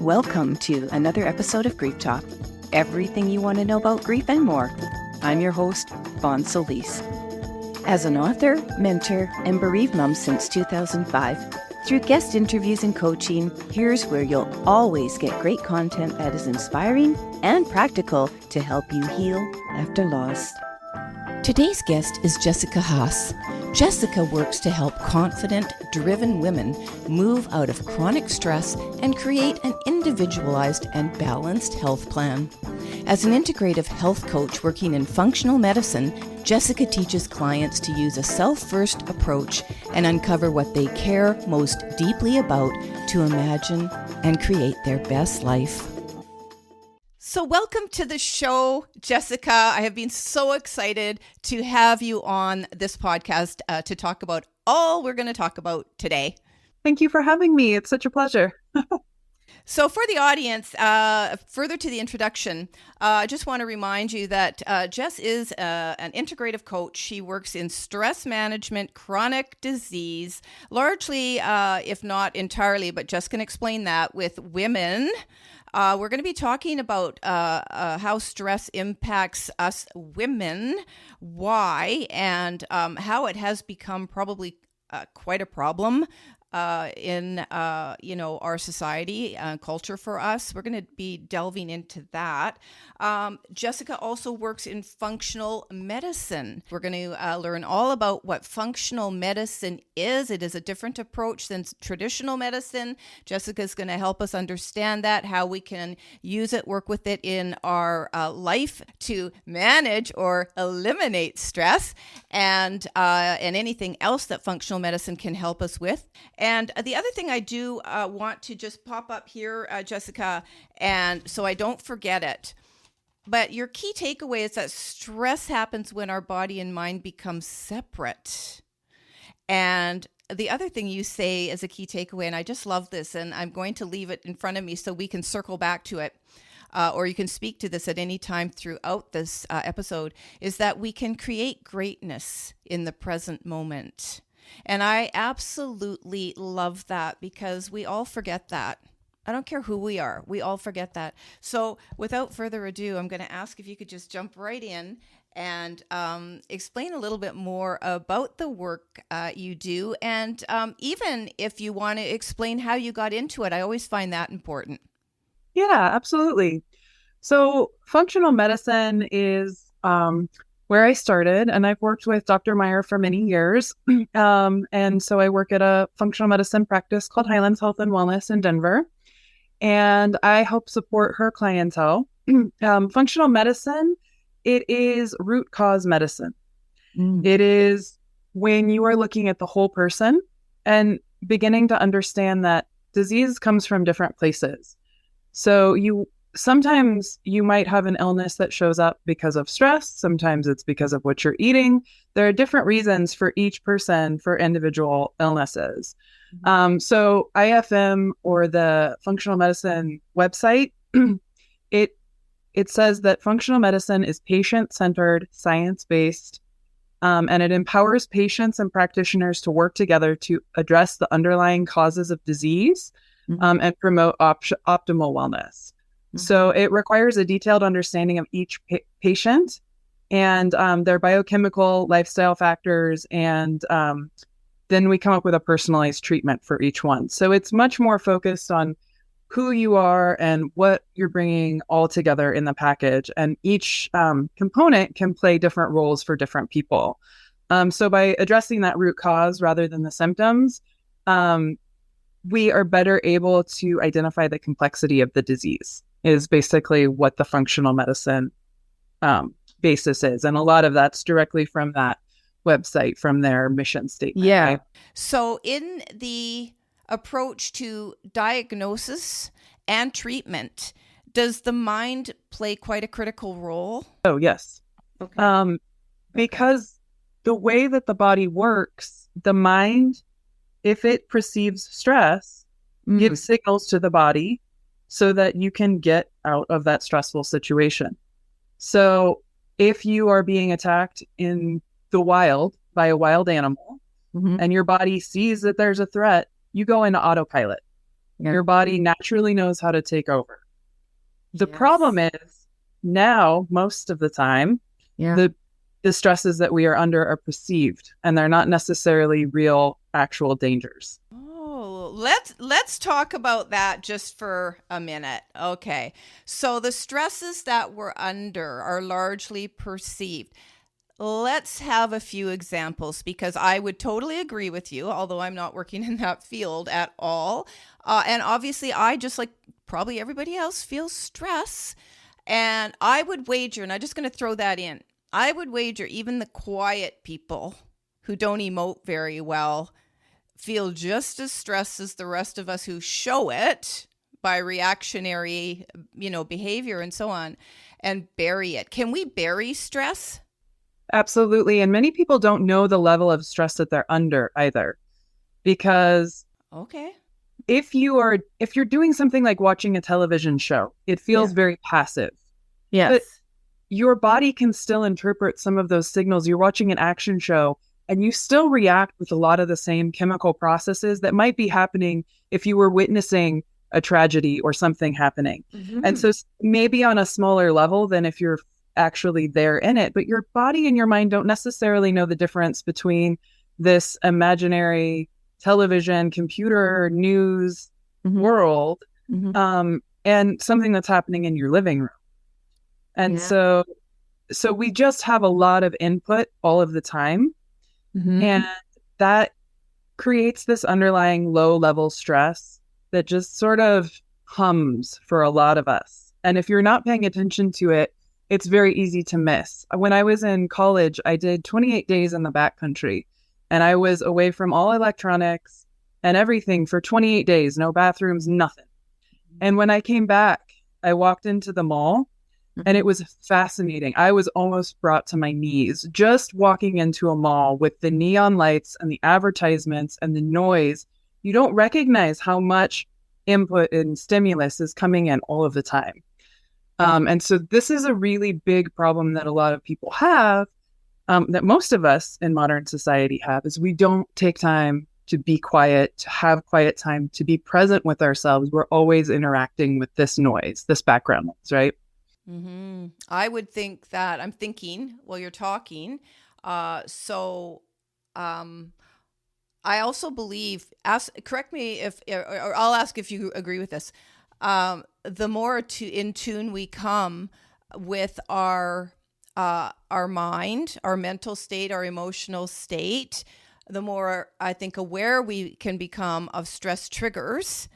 Welcome to another episode of Grief Talk. Everything you want to know about grief and more. I'm your host, Fawn Solis. As an author, mentor, and bereaved mom since 2005, through guest interviews and coaching, here's where you'll always get great content that is inspiring and practical to help you heal after loss. Today's guest is Jessica Haas. Jessica works to help confident, driven women move out of chronic stress and create an individualized and balanced health plan. As an integrative health coach working in functional medicine, Jessica teaches clients to use a self-first approach and uncover what they care most deeply about to imagine and create their best life. So welcome to the show, Jessica. I have been so excited to have you on this podcast to talk about all we're going to talk about today. Thank you for having me. It's such a pleasure. So for the audience, further to the introduction, I just want to remind you that Jess is an integrative coach. She works in stress management, chronic disease, largely, if not entirely, but Jess can explain that, with women. We're going to be talking about how stress impacts us women, why, and how it has become probably quite a problem in our society and culture for us. We're going to be delving into that. Jessica also works in functional medicine. We're going to learn all about what functional medicine is. It is a different approach than traditional medicine. Jessica's going to help us understand that, how we can use it, work with it in our life to manage or eliminate stress, and anything else that functional medicine can help us with. And the other thing I do want to just pop up here, Jessica, and so I don't forget it, but your key takeaway is that stress happens when our body and mind become separate. And the other thing you say as a key takeaway, and I just love this, and I'm going to leave it in front of me so we can circle back to it, or you can speak to this at any time throughout this episode, is that we can create greatness in the present moment. And I absolutely love that, because we all forget that. I don't care who we are. We all forget that. So without further ado, I'm going to ask if you could just jump right in and explain a little bit more about the work you do. And even if you want to explain how you got into it, I always find that important. Yeah, absolutely. So functional medicine is where I started, and I've worked with Dr. Meyer for many years. And so I work at a functional medicine practice called Highlands Health and Wellness in Denver, and I help support her clientele. Functional medicine, it is root cause medicine. It is when you are looking at the whole person and beginning to understand that disease comes from different places. So sometimes you might have an illness that shows up because of stress. Sometimes it's because of what you're eating. There are different reasons for each person for individual illnesses. So IFM, or the functional medicine website, it says that functional medicine is patient-centered, science-based, and it empowers patients and practitioners to work together to address the underlying causes of disease and promote optimal wellness. So it requires a detailed understanding of each patient and their biochemical lifestyle factors, and then we come up with a personalized treatment for each one. So it's much more focused on who you are and what you're bringing all together in the package. And each component can play different roles for different people. So by addressing that root cause rather than the symptoms, we are better able to identify the complexity of the disease, is basically what the functional medicine basis is. And a lot of that's directly from that website, from their mission statement. Yeah. Right? So in the approach to diagnosis and treatment, does the mind play quite a critical role? Oh, yes. Okay. Because the way that the body works, the mind, if it perceives stress, gives signals to the body so that you can get out of that stressful situation. So if you are being attacked in the wild by a wild animal and your body sees that there's a threat, you go into autopilot. Your body naturally knows how to take over. The problem Yes. is now, most of the time, Yeah. the stresses that we are under are perceived and they're not necessarily real, actual dangers. Oh, let's talk about that just for a minute. Okay. So the stresses that we're under are largely perceived. Let's have a few examples because I would totally agree with you, although I'm not working in that field at all. And obviously, I just like probably everybody else feels stress. And I would wager, and I'm just going to throw that in, I would wager even the quiet people who don't emote very well feel just as stressed as the rest of us who show it by reactionary, behavior and so on, and bury it. Can we bury stress? Absolutely. And many people don't know the level of stress that they're under either. Because Okay. if you're doing something like watching a television show, it feels very passive. Yes. But your body can still interpret some of those signals. You're watching an action show and you still react with a lot of the same chemical processes that might be happening if you were witnessing a tragedy or something happening. And so maybe on a smaller level than if you're actually there in it, but your body and your mind don't necessarily know the difference between this imaginary television, computer, news world, and something that's happening in your living room. And so we just have a lot of input all of the time. And that creates this underlying low level stress that just sort of hums for a lot of us. And if you're not paying attention to it, it's very easy to miss. When I was in college, I did 28 days in the backcountry and I was away from all electronics and everything for 28 days, no bathrooms, nothing. And when I came back, I walked into the mall and it was fascinating. I was almost brought to my knees just walking into a mall with the neon lights and the advertisements and the noise. You don't recognize how much input and stimulus is coming in all of the time. And so this is a really big problem that a lot of people have, that most of us in modern society have, is we don't take time to be quiet, to have quiet time, to be present with ourselves. We're always interacting with this noise, this background noise, right? I would think that I'm thinking while you're talking. So I also believe, correct me if, or I'll ask if you agree with this. The more in tune we come with our mind, our mental state, our emotional state, the more I think aware we can become of stress triggers.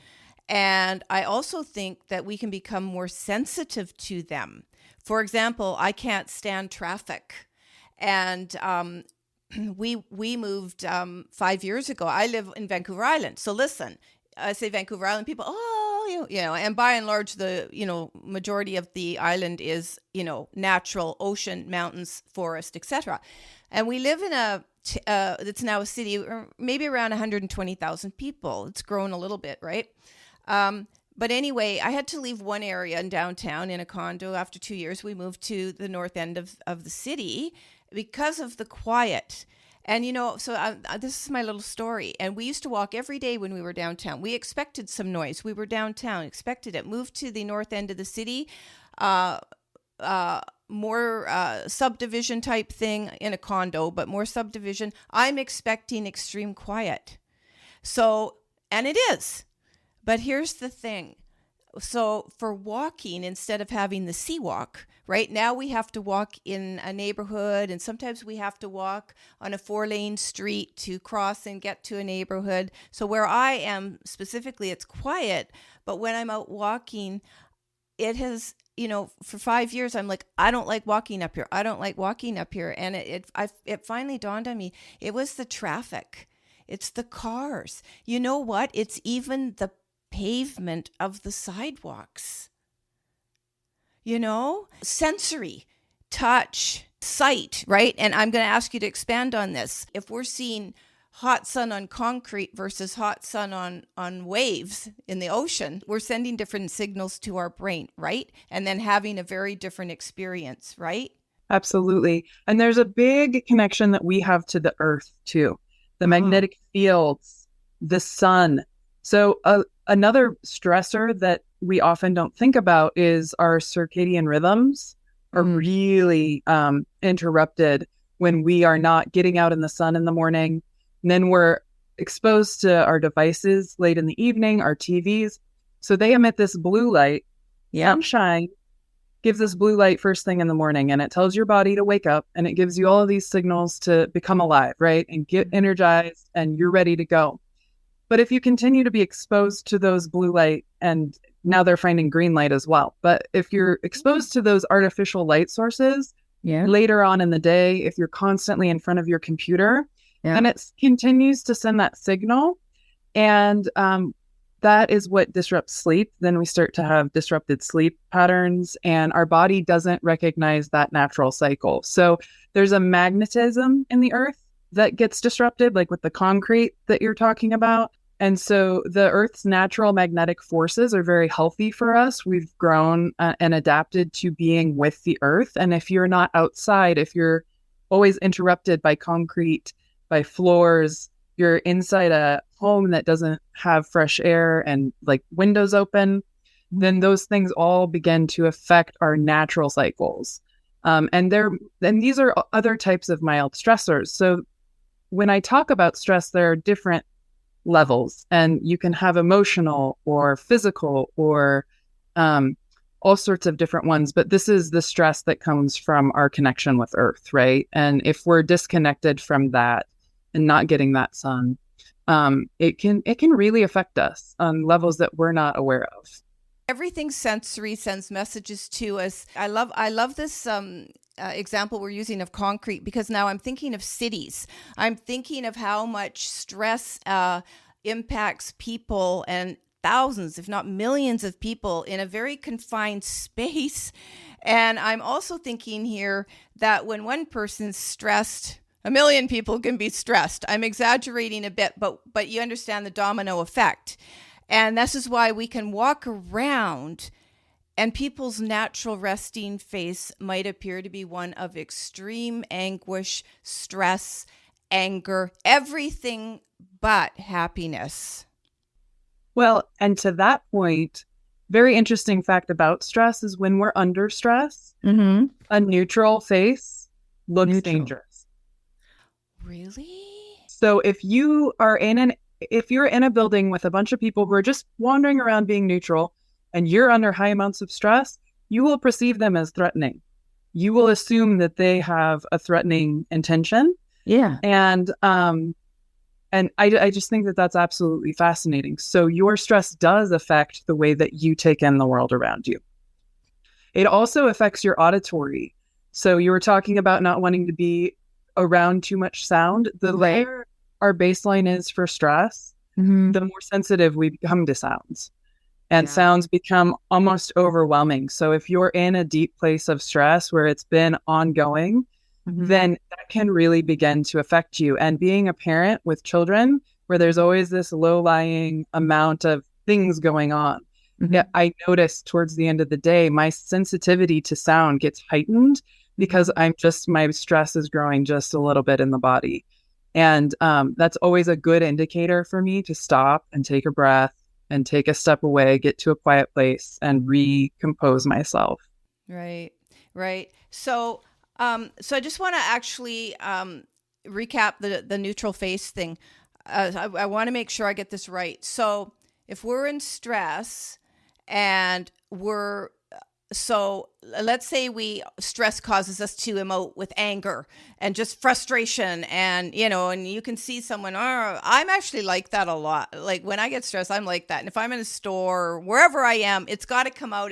And I also think that we can become more sensitive to them. For example, I can't stand traffic. And we moved 5 years ago. I live in Vancouver Island. So listen, I say Vancouver Island, people, and by and large, the, majority of the island is, natural ocean, mountains, forest, etc. And we live in it's now a city, maybe around 120,000 people. It's grown a little bit, right? But anyway, I had to leave one area in downtown in a condo. After 2 years, we moved to the north end of the city because of the quiet. And, so this is my little story. And we used to walk every day when we were downtown. We expected some noise. We were downtown, expected it. Moved to the north end of the city, more subdivision type thing in a condo, but more subdivision. I'm expecting extreme quiet. So, and it is. But here's the thing. So for walking, instead of having the sea walk, right now we have to walk in a neighborhood, and sometimes we have to walk on a 4-lane street to cross and get to a neighborhood. So where I am specifically, it's quiet. But when I'm out walking, it has, for 5 years, I'm like, I don't like walking up here. I don't like walking up here. And it finally dawned on me, it was the traffic. It's the cars. You know what? It's even the pavement of the sidewalks. Sensory, touch, sight, right? And I'm going to ask you to expand on this. If we're seeing hot sun on concrete versus hot sun on waves in the ocean, we're sending different signals to our brain, right? And then having a very different experience, right? Absolutely. And there's a big connection that we have to the earth too. The magnetic fields, the sun. So Another stressor that we often don't think about is our circadian rhythms are really interrupted when we are not getting out in the sun in the morning. And then we're exposed to our devices late in the evening, our TVs. So they emit this blue light. Sunshine gives us blue light first thing in the morning, and it tells your body to wake up, and it gives you all of these signals to become alive, right? And get energized, and you're ready to go. But if you continue to be exposed to those blue light, and now they're finding green light as well, but if you're exposed to those artificial light sources later on in the day, if you're constantly in front of your computer, then it continues to send that signal. And that is what disrupts sleep. Then we start to have disrupted sleep patterns, and our body doesn't recognize that natural cycle. So there's a magnetism in the earth that gets disrupted, like with the concrete that you're talking about. And so the Earth's natural magnetic forces are very healthy for us. We've grown and adapted to being with the Earth. And if you're not outside, if you're always interrupted by concrete, by floors, you're inside a home that doesn't have fresh air and like windows open, then those things all begin to affect our natural cycles. And these are other types of mild stressors. So when I talk about stress, there are different levels, and you can have emotional or physical or all sorts of different ones. But this is the stress that comes from our connection with Earth, right? And if we're disconnected from that and not getting that sun, it can really affect us on levels that we're not aware of. Everything sensory sends messages to us. I love this example we're using of concrete, because now I'm thinking of cities. I'm thinking of how much stress impacts people, and thousands, if not millions of people in a very confined space. And I'm also thinking here that when one person's stressed, a million people can be stressed. I'm exaggerating a bit, but you understand the domino effect. And this is why we can walk around and people's natural resting face might appear to be one of extreme anguish, stress, anger, everything but happiness. Well, and to that point, very interesting fact about stress is when we're under stress, a neutral face looks dangerous. Really? So if you're in a building with a bunch of people who are just wandering around being neutral, and you're under high amounts of stress, you will perceive them as threatening. You will assume that they have a threatening intention. Yeah. And I just think that that's absolutely fascinating. So your stress does affect the way that you take in the world around you. It also affects your auditory. So you were talking about not wanting to be around too much sound. The higher our baseline is for stress, the more sensitive we become to sounds. And sounds become almost overwhelming. So if you're in a deep place of stress where it's been ongoing, then that can really begin to affect you. And being a parent with children, where there's always this low-lying amount of things going on, I noticed towards the end of the day, my sensitivity to sound gets heightened because my stress is growing just a little bit in the body. And that's always a good indicator for me to stop and take a breath and take a step away, get to a quiet place, and recompose myself. Right. So I just want to actually recap the neutral face thing. I want to make sure I get this right. So if we're in stress and so let's say stress causes us to emote with anger and just frustration, and you can see someone, I'm actually like that a lot. Like when I get stressed, I'm like that. And if I'm in a store or wherever I am, it's got to come out.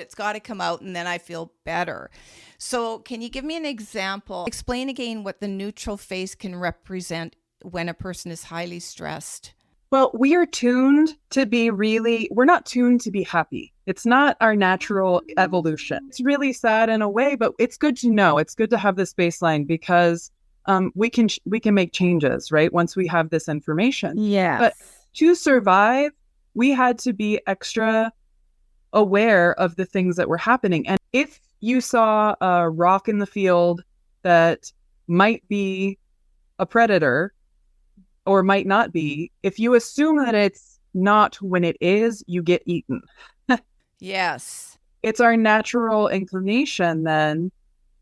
And then I feel better. So can you give me an example? Explain again what the neutral face can represent when a person is highly stressed. Well, we're not tuned to be happy. It's not our natural evolution. It's really sad in a way, but it's good to know. It's good to have this baseline because we can make changes, right? Once we have this information. Yeah. But to survive, we had to be extra aware of the things that were happening. And if you saw a rock in the field that might be a predator, or might not be, if you assume that it's not when it is, you get eaten. Yes. It's our natural inclination then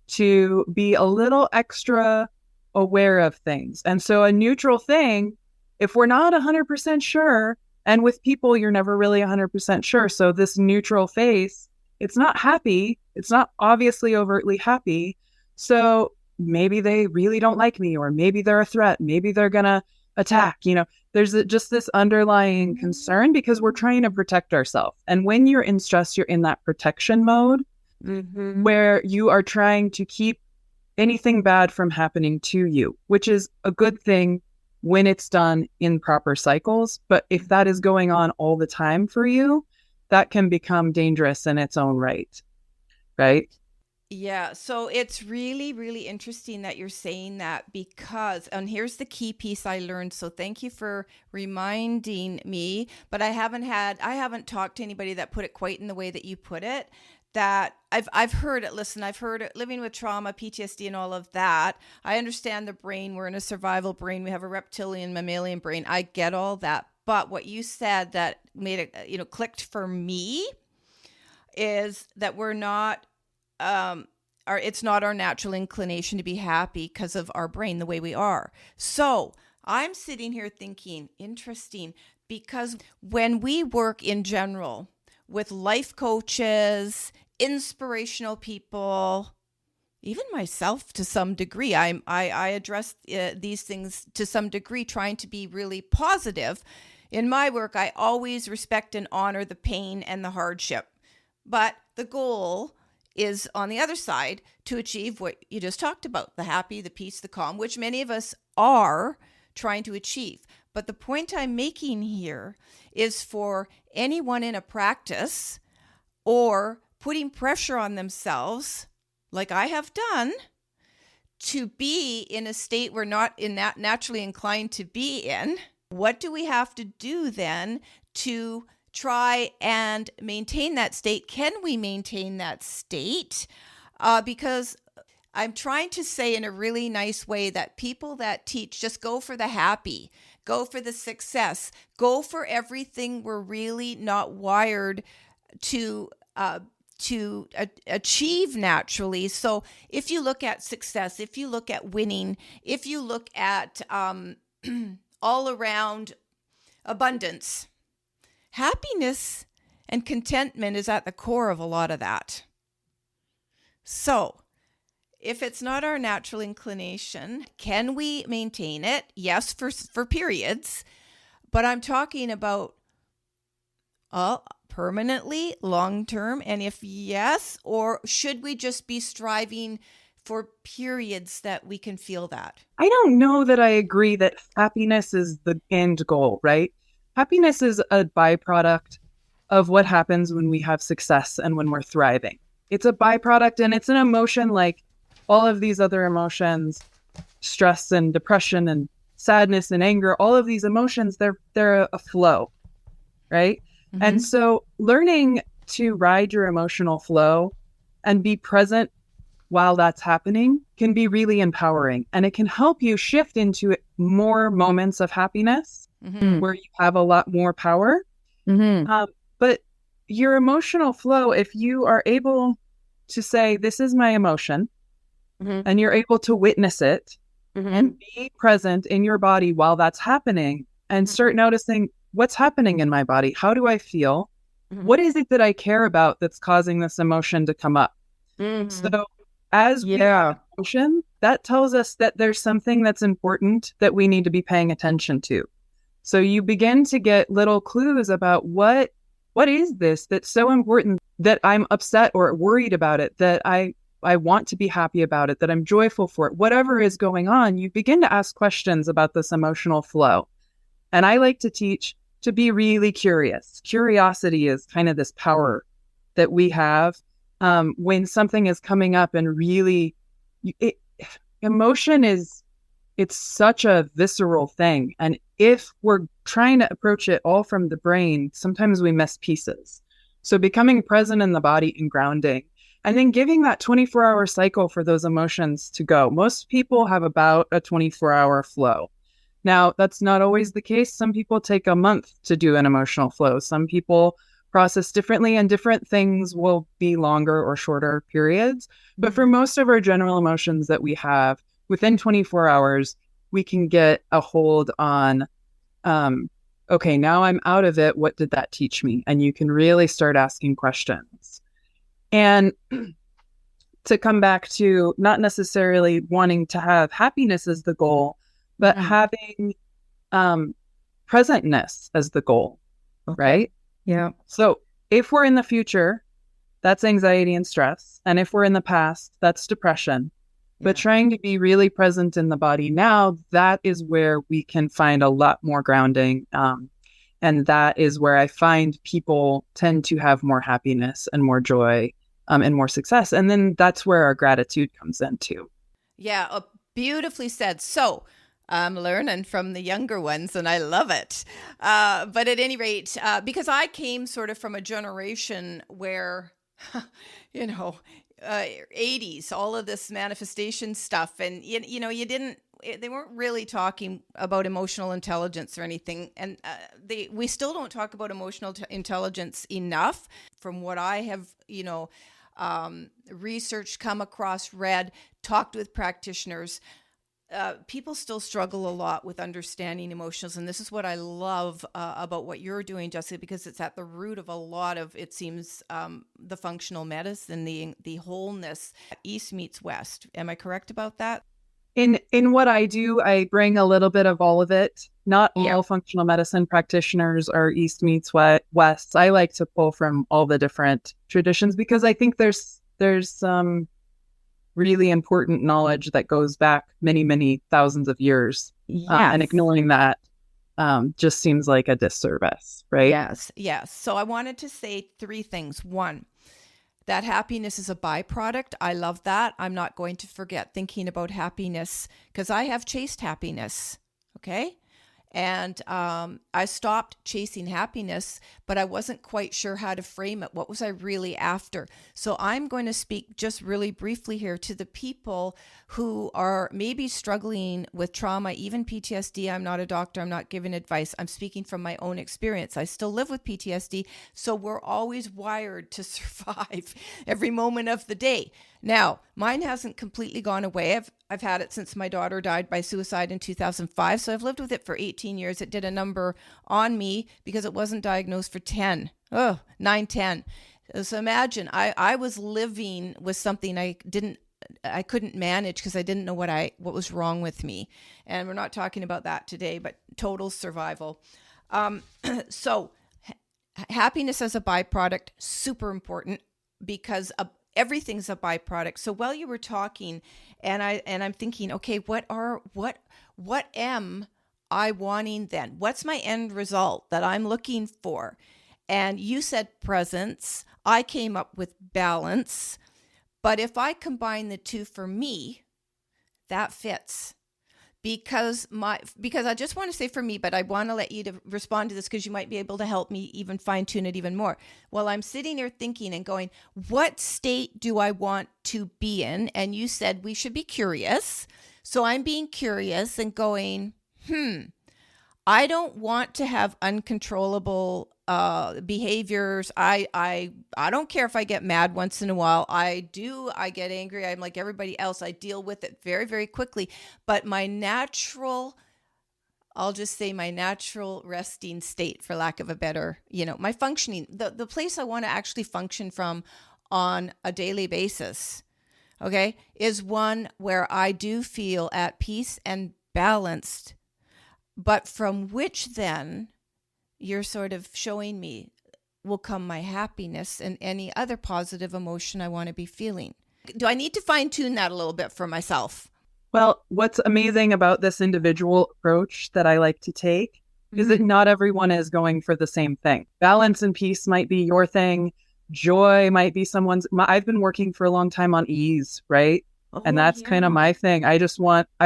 to be a little extra aware of things. And so a neutral thing, if we're not 100% sure, and with people, you're never really 100% sure. So this neutral face, it's not happy. It's not obviously overtly happy. So maybe they really don't like me, or maybe they're a threat. Maybe they're going to attack. There's just this underlying concern because we're trying to protect ourselves. And when you're in stress, you're in that protection mode where you are trying to keep anything bad from happening to you, which is a good thing when it's done in proper cycles. But if that is going on all the time for you, that can become dangerous in its own right. Right? Yeah, so it's really, really interesting that you're saying that because, and here's the key piece I learned. So thank you for reminding me, but I haven't talked to anybody that put it quite in the way that you put it. That I've heard it. Listen, I've heard it. Living with trauma, PTSD, and all of that. I understand the brain. We're in a survival brain. We have a reptilian, mammalian brain. I get all that. But what you said that made it, clicked for me is that we're not it's not our natural inclination to be happy because of our brain the way we are. So I'm sitting here thinking, interesting, because when we work in general with life coaches, inspirational people, even myself to some degree, I address these things to some degree, trying to be really positive. In my work, I always respect and honor the pain and the hardship. But the goal is on the other side to achieve what you just talked about, the happy, the peace, the calm, which many of us are trying to achieve. But the point I'm making here is for anyone in a practice or putting pressure on themselves, like I have done, to be in a state we're not naturally inclined to be in. What do we have to do then to try and maintain that state? Can we maintain that state? Because I'm trying to say in a really nice way that people that teach just go for the happy, go for the success, go for everything we're really not wired to achieve naturally. So if you look at success, if you look at winning, if you look at all around abundance, happiness and contentment is at the core of a lot of that. So if it's not our natural inclination, can we maintain it? Yes, for periods, but I'm talking about permanently, long-term, and if yes, or should we just be striving for periods that we can feel that? I don't know that I agree that happiness is the end goal, right? Happiness is a byproduct of what happens when we have success and when we're thriving. It's a byproduct, and it's an emotion like all of these other emotions, stress and depression and sadness and anger, all of these emotions, they're a flow, right? Mm-hmm. And so learning to ride your emotional flow and be present while that's happening can be really empowering, and it can help you shift into more moments of happiness where you have a lot more power. But your emotional flow, if you are able to say, this is my emotion, and you're able to witness it and be present in your body while that's happening and start noticing what's happening in my body. How do I feel? What is it that I care about that's causing this emotion to come up? So as we have emotion, that tells us that there's something that's important that we need to be paying attention to. So you begin to get little clues about what is this that's so important that I'm upset or worried about it, that I want to be happy about it, that I'm joyful for it. Whatever is going on, you begin to ask questions about this emotional flow. And I like to teach to be really curious. Curiosity is kind of this power that we have when something is coming up, and really emotion it's such a visceral thing. And if we're trying to approach it all from the brain, sometimes we miss pieces. So becoming present in the body and grounding, and then giving that 24-hour cycle for those emotions to go. Most people have about a 24-hour flow. Now, that's not always the case. Some people take a month to do an emotional flow. Some people process differently, and different things will be longer or shorter periods. But for most of our general emotions that we have, within 24 hours, we can get a hold on, okay, now I'm out of it. What did that teach me? And you can really start asking questions. And to come back to not necessarily wanting to have happiness as the goal, but having presentness as the goal, right? Yeah. So if we're in the future, that's anxiety and stress. And if we're in the past, that's depression. But trying to be really present in the body now, that is where we can find a lot more grounding. And that is where I find people tend to have more happiness and more joy and more success. And then that's where our gratitude comes in too. Yeah, beautifully said. So I'm learning from the younger ones, and I love it. But at any rate, because I came sort of from a generation where, you know, 80s, all of this manifestation stuff, and they weren't really talking about emotional intelligence or anything, and we still don't talk about emotional intelligence enough. From what I have, researched, come across, read, talked with practitioners, people still struggle a lot with understanding emotions. And this is what I love about what you're doing, Jessica, because it's at the root of a lot of, it seems, the functional medicine, the wholeness. East meets West. Am I correct about that? In what I do, I bring a little bit of all of it. Not all functional medicine practitioners are East meets West. I like to pull from all the different traditions because I think there's some really important knowledge that goes back many, many thousands of years. And ignoring that just seems like a disservice, right? Yes. So I wanted to say three things. One, that happiness is a byproduct. I love that. I'm not going to forget thinking about happiness because I have chased happiness. Okay. And I stopped chasing happiness, but I wasn't quite sure how to frame it. What was I really after? So I'm going to speak just really briefly here to the people who are maybe struggling with trauma, even PTSD. I'm not a doctor. I'm not giving advice. I'm speaking from my own experience. I still live with PTSD. So we're always wired to survive every moment of the day. Now, mine hasn't completely gone away. I've had it since my daughter died by suicide in 2005. So I've lived with it for 18 years. It did a number on me because it wasn't diagnosed for 10. 9, 10. So imagine I was living with something I couldn't manage because I didn't know what was wrong with me. And we're not talking about that today, but total survival. So happiness as a byproduct, super important because everything's a byproduct. So while you were talking, and I'm thinking, okay, what am I wanting then? What's my end result that I'm looking for? And you said presence. I came up with balance. But if I combine the two for me, that fits. Because I just want to say for me, but I want to let you to respond to this because you might be able to help me even fine tune it even more. Well, I'm sitting here thinking and going, what state do I want to be in? And you said we should be curious. So I'm being curious and going, I don't want to have uncontrollable behaviors. I don't care if I get mad once in a while. I get angry. I'm like everybody else. I deal with it very, very quickly. But I'll just say my natural resting state, for lack of a better, my functioning, the place I want to actually function from on a daily basis, okay, is one where I do feel at peace and balanced, but from which then you're sort of showing me will come my happiness and any other positive emotion I want to be feeling. Do I need to fine tune that a little bit for myself? Well, what's amazing about this individual approach that I like to take is that not everyone is going for the same thing. Balance and peace might be your thing. Joy might be someone's. I've been working for a long time on ease, right? And that's kind of my thing. I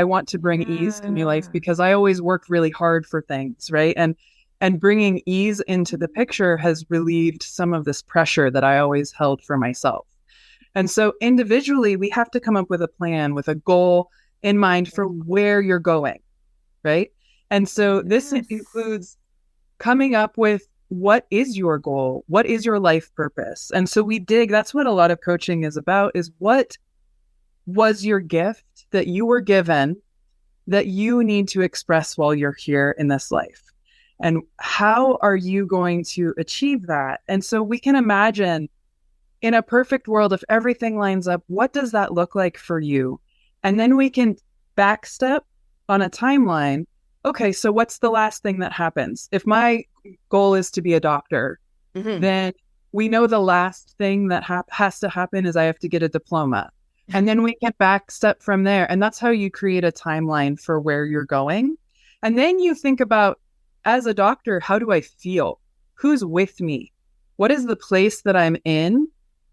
want to bring ease to my life because I always work really hard for things, right? And bringing ease into the picture has relieved some of this pressure that I always held for myself. And so individually, we have to come up with a plan, with a goal in mind for where you're going, right? And so this Yes. includes coming up with what is your goal? What is your life purpose? And so we dig, that's what a lot of coaching is about, is what was your gift that you were given that you need to express while you're here in this life? And how are you going to achieve that? And so we can imagine in a perfect world, if everything lines up, what does that look like for you? And then we can backstep on a timeline. Okay, so what's the last thing that happens? If my goal is to be a doctor, then we know the last thing that has to happen is I have to get a diploma. And then we can backstep from there. And that's how you create a timeline for where you're going. And then you think about, as a doctor, how do I feel? Who's with me? What is the place that I'm in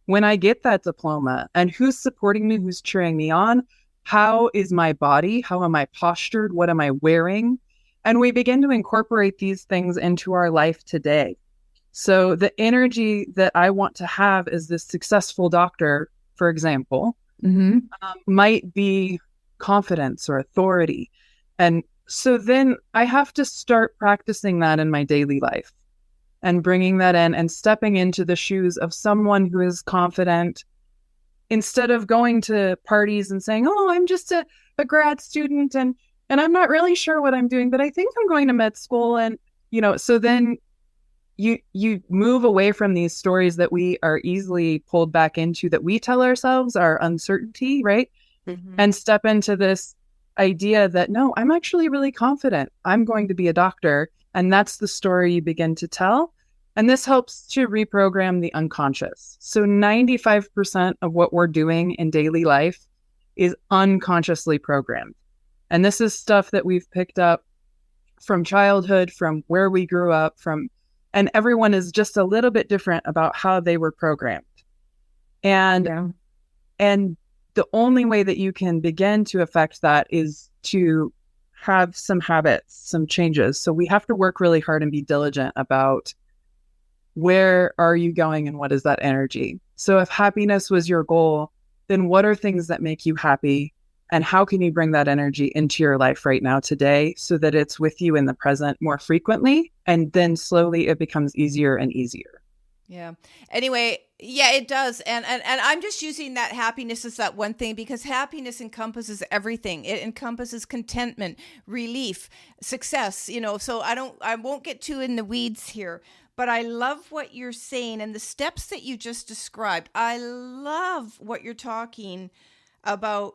when I get that diploma? And who's supporting me? Who's cheering me on? How is my body? How am I postured? What am I wearing? And we begin to incorporate these things into our life today. So the energy that I want to have as this successful doctor, for example, might be confidence or authority. And so then I have to start practicing that in my daily life and bringing that in and stepping into the shoes of someone who is confident, instead of going to parties and saying, oh, I'm just a grad student and I'm not really sure what I'm doing, but I think I'm going to med school. And, so then you move away from these stories that we are easily pulled back into, that we tell ourselves are uncertainty, right? And step into this idea that, no, I'm actually really confident. I'm going to be a doctor. And that's the story you begin to tell. And this helps to reprogram the unconscious. So 95% of what we're doing in daily life is unconsciously programmed. And this is stuff that we've picked up from childhood, from where we grew up, and everyone is just a little bit different about how they were programmed. And the only way that you can begin to affect that is to have some habits, some changes. So we have to work really hard and be diligent about, where are you going and what is that energy? So if happiness was your goal, then what are things that make you happy? And how can you bring that energy into your life right now today so that it's with you in the present more frequently? And then slowly it becomes easier and easier. Yeah. Anyway, yeah, it does. And I'm just using that happiness as that one thing, because happiness encompasses everything. It encompasses contentment, relief, success, so I won't get too in the weeds here, but I love what you're saying and the steps that you just described. I love what you're talking about.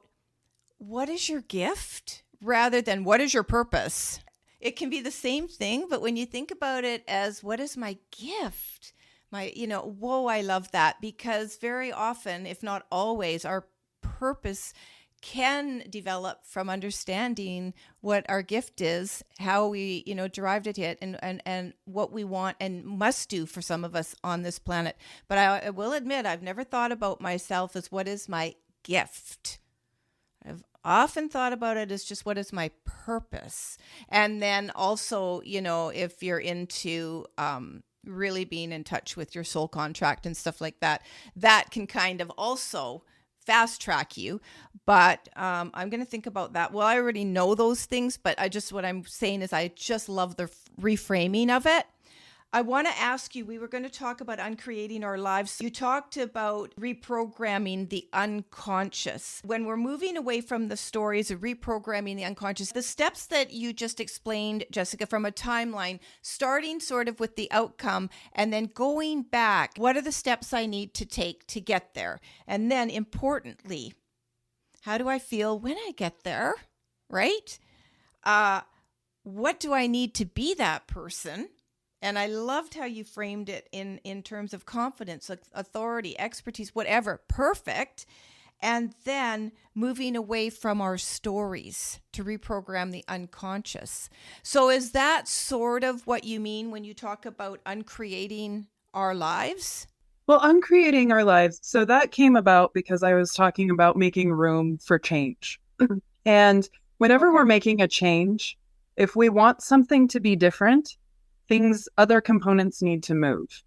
What is your gift rather than what is your purpose? It can be the same thing, but when you think about it as, what is my gift? Whoa, I love that, because very often, if not always, our purpose can develop from understanding what our gift is, how we, derived it, and what we want and must do for some of us on this planet. But I will admit, I've never thought about myself as, what is my gift? I've often thought about it as just, what is my purpose? And then also, if you're into really being in touch with your soul contract and stuff like that, that can kind of also fast track you. But I'm going to think about that. Well, I already know those things, but what I'm saying is, I just love the reframing of it. I want to ask you, we were going to talk about uncreating our lives. You talked about reprogramming the unconscious. When we're moving away from the stories of reprogramming the unconscious, the steps that you just explained, Jessica, from a timeline, starting sort of with the outcome and then going back, what are the steps I need to take to get there? And then importantly, how do I feel when I get there, right? What do I need to be that person? And I loved how you framed it in terms of confidence, like authority, expertise, whatever. Perfect. And then moving away from our stories to reprogram the unconscious. So is that sort of what you mean when you talk about uncreating our lives? Well, uncreating our lives. So that came about because I was talking about making room for change. And whenever we're making a change, if we want something to be different, other components need to move.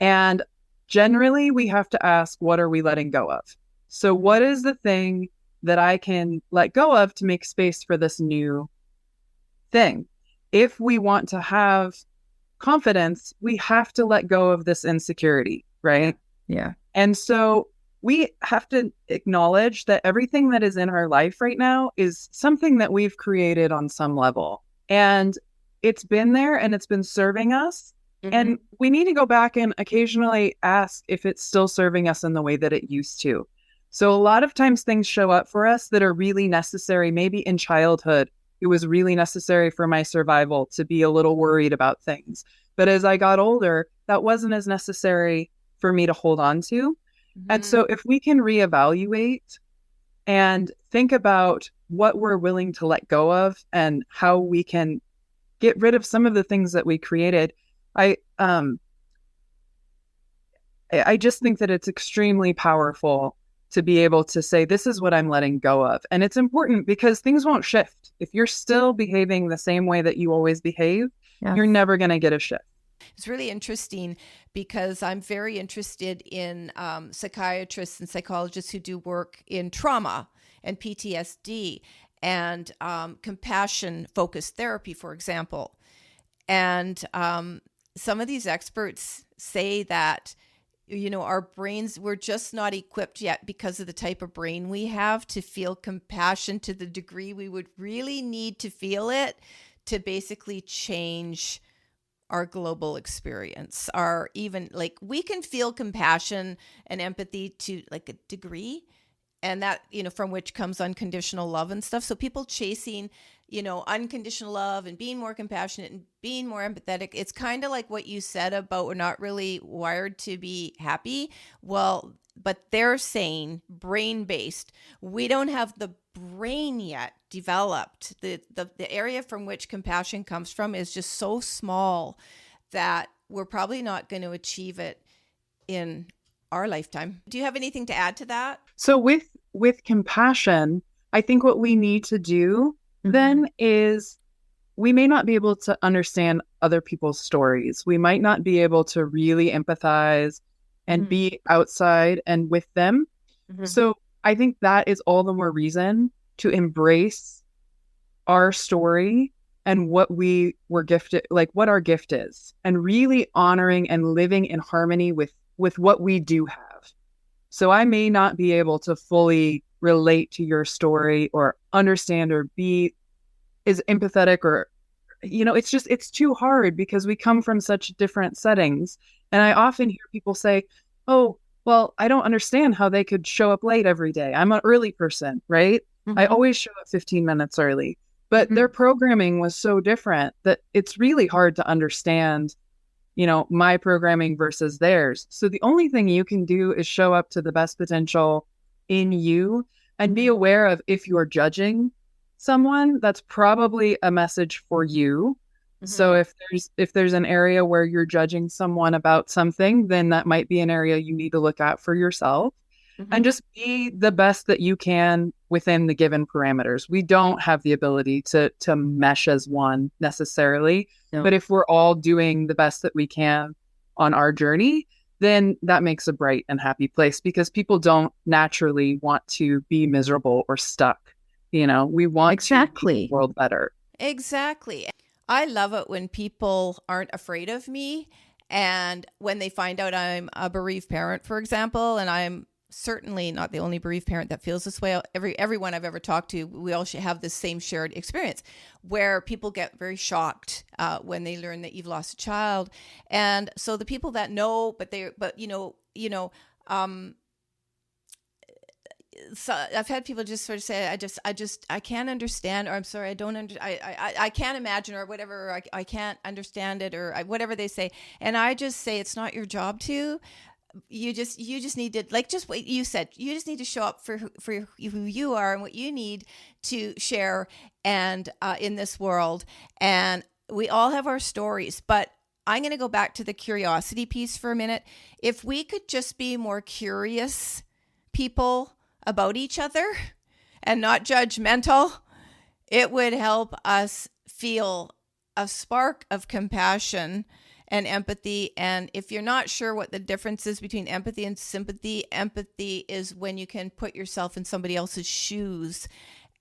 And generally we have to ask, what are we letting go of? So what is the thing that I can let go of to make space for this new thing? if we want to have confidence, we have to let go of this insecurity, right? Yeah. And so we have to acknowledge that everything that is in our life right now is something that we've created on some level. And it's been there and it's been serving us. Mm-hmm. And we need to go back and occasionally ask if it's still serving us in the way that it used to. So a lot of times things show up for us that are really necessary. Maybe in childhood, it was really necessary for my survival to be a little worried about things. But as I got older, that wasn't as necessary for me to hold on to. Mm-hmm. And so if we can reevaluate and think about what we're willing to let go of and how we can get rid of some of the things that we created, I just think that it's extremely powerful to be able to say, this is what I'm letting go of. And it's important because things won't shift. If you're still behaving the same way that you always behave, Yes. you're never going to get a shift. It's really interesting because I'm very interested in psychiatrists and psychologists who do work in trauma and PTSD and compassion-focused therapy, for example. And some of these experts say that, you know, our brains, we're just not equipped yet because of the type of brain we have to feel compassion to the degree we would really need to feel it to basically change our global experience. Our even like we can feel compassion and empathy to like a degree, and that, you know, from which comes unconditional love and stuff. So people chasing, you know, unconditional love and being more compassionate and being more empathetic, it's kind of like what you said about we're not really wired to be happy. Well, but they're saying brain-based. We don't have the brain yet developed. The area from which compassion comes from is just so small that we're probably not going to achieve it in our lifetime. Do you have anything to add to that? So with compassion, I think what we need to do then is we may not be able to understand other people's stories. We might not be able to really empathize and be outside and with them. So I think that is all the more reason to embrace our story and what we were gifted, like what our gift is, and really honoring and living in harmony with what we do have. So I may not be able to fully relate to your story or understand or be as empathetic or, you know, it's too hard because we come from such different settings. And I often hear people say, oh, well, I don't understand how they could show up late every day. I'm an early person, right? I always show up 15 minutes early. But their programming was so different that it's really hard to understand, you know, my programming versus theirs. So the only thing you can do is show up to the best potential in you and be aware of if you're judging someone, that's probably a message for you. So if there's an area where you're judging someone about something, then that might be an area you need to look at for yourself and just be the best that you can within the given parameters. We don't have the ability to mesh as one necessarily, but if we're all doing the best that we can on our journey, then that makes a bright and happy place because people don't naturally want to be miserable or stuck. You know, we want to make the world better. Exactly. I love it when people aren't afraid of me. And when they find out I'm a bereaved parent, for example, and I'm certainly not the only bereaved parent that feels this way. Everyone I've ever talked to, we all have this same shared experience where people get very shocked when they learn that you've lost a child. And so the people that know, so I've had people just sort of say, I can't understand, or I'm sorry, I can't imagine, or whatever, I can't understand it, or whatever they say. And I just say, it's not your job to. You just need to, like just what you said, you just need to show up for who you are and what you need to share and in this world. And we all have our stories, but I'm going to go back to the curiosity piece for a minute. If we could just be more curious people about each other and not judgmental, it would help us feel a spark of compassion and empathy. And if you're not sure what the difference is between empathy and sympathy, empathy is when you can put yourself in somebody else's shoes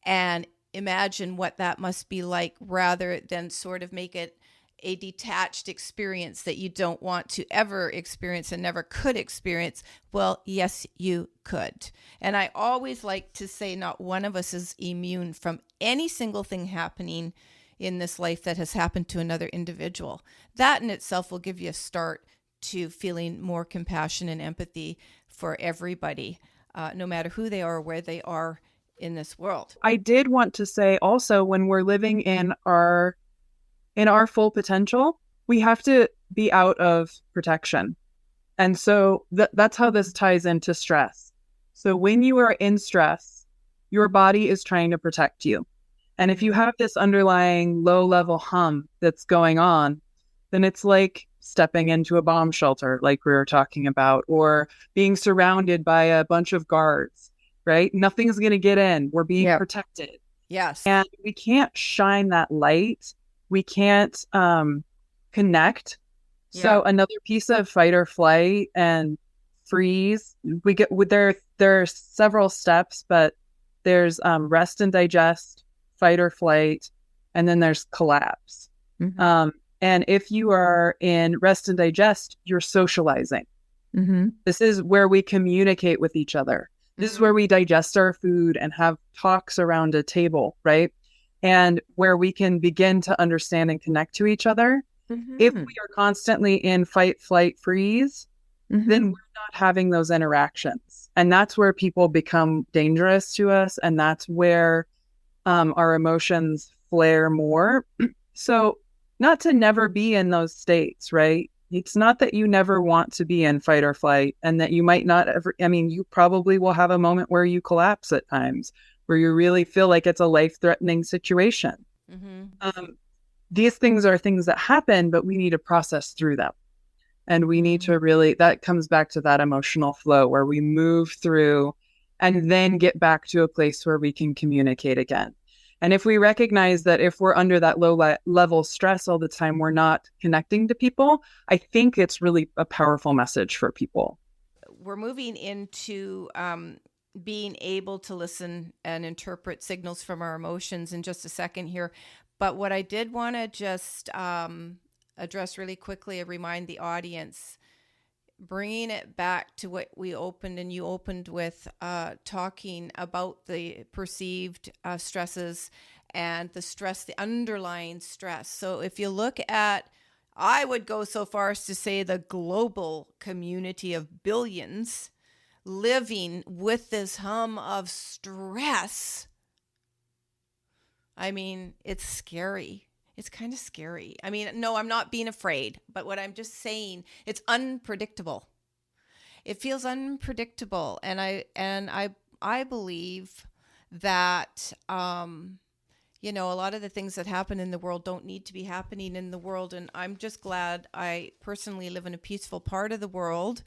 and imagine what that must be like rather than sort of make it a detached experience that you don't want to ever experience and never could experience. Well, yes, you could. And I always like to say not one of us is immune from any single thing happening in this life that has happened to another individual. That in itself will give you a start to feeling more compassion and empathy for everybody, no matter who they are or where they are in this world. I did want to say also, when we're living in our full potential, we have to be out of protection. And so that's how this ties into stress. So when you are in stress, your body is trying to protect you. And if you have this underlying low level hum that's going on, then it's like stepping into a bomb shelter, like we were talking about, or being surrounded by a bunch of guards, right? Nothing's going to get in. We're being protected. Yes. And we can't shine that light. We can't connect. So another piece of fight or flight and freeze, we get there are several steps, but there's rest and digest, fight or flight, and then there's collapse. And if you are in rest and digest, you're socializing. This is where we communicate with each other. This is where we digest our food and have talks around a table, right? And where we can begin to understand and connect to each other. If we are constantly in fight, flight, freeze, then we're not having those interactions. And that's where people become dangerous to us. And that's where our emotions flare more. So not to never be in those states, right? It's not that you never want to be in fight or flight and that you might not ever, I mean, you probably will have a moment where you collapse at times, where you really feel like it's a life-threatening situation. These things are things that happen, but we need to process through them. And we need to really, that comes back to that emotional flow where we move through and then get back to a place where we can communicate again. And if we recognize that if we're under that low level stress all the time, we're not connecting to people, I think it's really a powerful message for people. We're moving into being able to listen and interpret signals from our emotions in just a second here. But what I did want to just address really quickly and remind the audience, bringing it back to what we opened and you opened with, talking about the perceived stresses and the stress, the underlying stress. So if you look at, I would go so far as to say the global community of billions living with this hum of stress, I mean, it's scary. It's kind of scary. I mean, no, I'm not being afraid, but what I'm just saying, it's unpredictable. It feels unpredictable, and I believe that a lot of the things that happen in the world don't need to be happening in the world, and I'm just glad I personally live in a peaceful part of the world.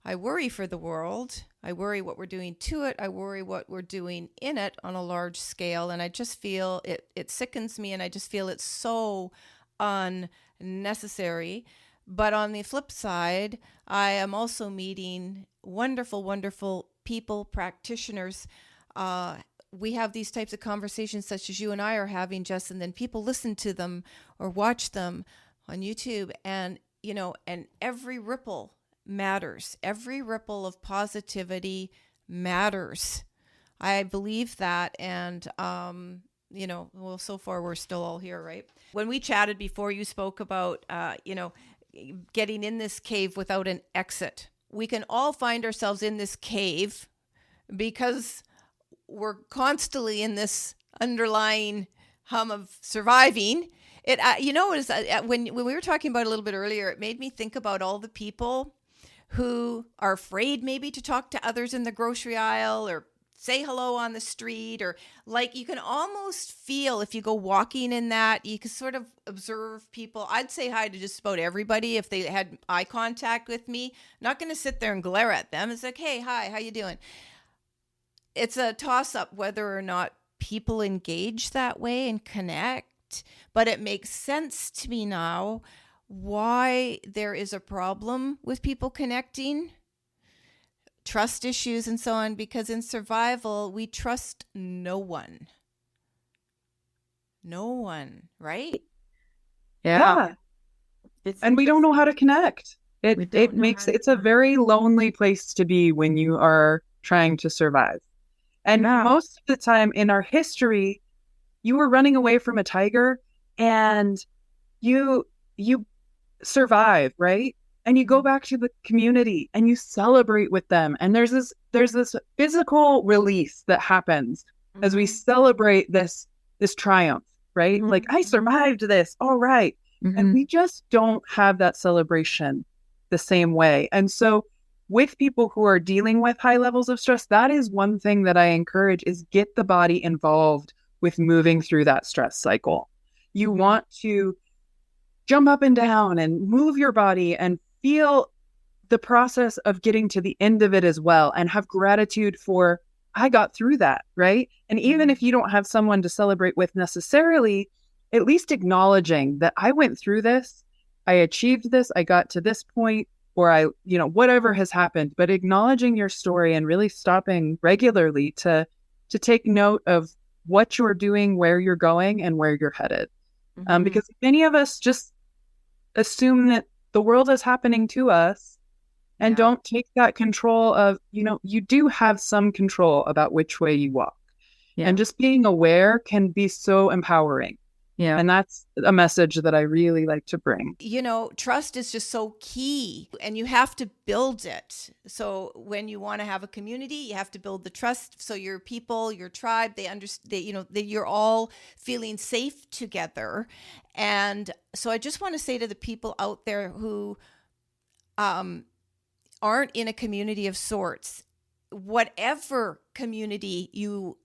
I worry for the world. I worry what we're doing to it. I worry what we're doing in it on a large scale. And I just feel it sickens me, and I just feel it's so unnecessary. But on the flip side, I am also meeting wonderful, wonderful people, practitioners. We have these types of conversations such as you and I are having, Jess, and then people listen to them or watch them on YouTube. And, and every ripple matters. Every ripple of positivity matters. I believe that. And, well, so far we're still all here, right? When we chatted before, you spoke about, getting in this cave without an exit. We can all find ourselves in this cave because we're constantly in this underlying hum of surviving. It, when we were talking about it a little bit earlier, it made me think about all the people who are afraid maybe to talk to others in the grocery aisle or say hello on the street, or like you can almost feel if you go walking in that, you can sort of observe people. I'd say hi to just about everybody if they had eye contact with me. Not going to sit there and glare at them. It's like, hey, hi, how you doing? It's a toss-up whether or not people engage that way and connect, but it makes sense to me now why there is a problem with people connecting, trust issues and so on, because in survival, we trust no one. No one, right? Yeah. And we don't know how to connect. We It don't know makes how to it's a very lonely place to be when you are trying to survive. And Yeah. most of the time in our history, you were running away from a tiger and you survive, right? And you go back to the community and you celebrate with them. And there's this physical release that happens as we celebrate this triumph, right? Like, I survived this. All right. And we just don't have that celebration the same way. And so with people who are dealing with high levels of stress, that is one thing that I encourage is get the body involved with moving through that stress cycle. You want to jump up and down and move your body and feel the process of getting to the end of it as well, and have gratitude for, I got through that, right? And even if you don't have someone to celebrate with necessarily, at least acknowledging that I went through this, I achieved this, I got to this point, or whatever has happened, but acknowledging your story and really stopping regularly to take note of what you're doing, where you're going, and where you're headed. Because many of us just assume that the world is happening to us and don't take that control of, you do have some control about which way you walk. And just being aware can be so empowering. Yeah. And that's a message that I really like to bring. Trust is just so key, and you have to build it. So when you want to have a community, you have to build the trust. So your people, your tribe, they understand, that you're all feeling safe together. And so I just want to say to the people out there who aren't in a community of sorts, whatever community you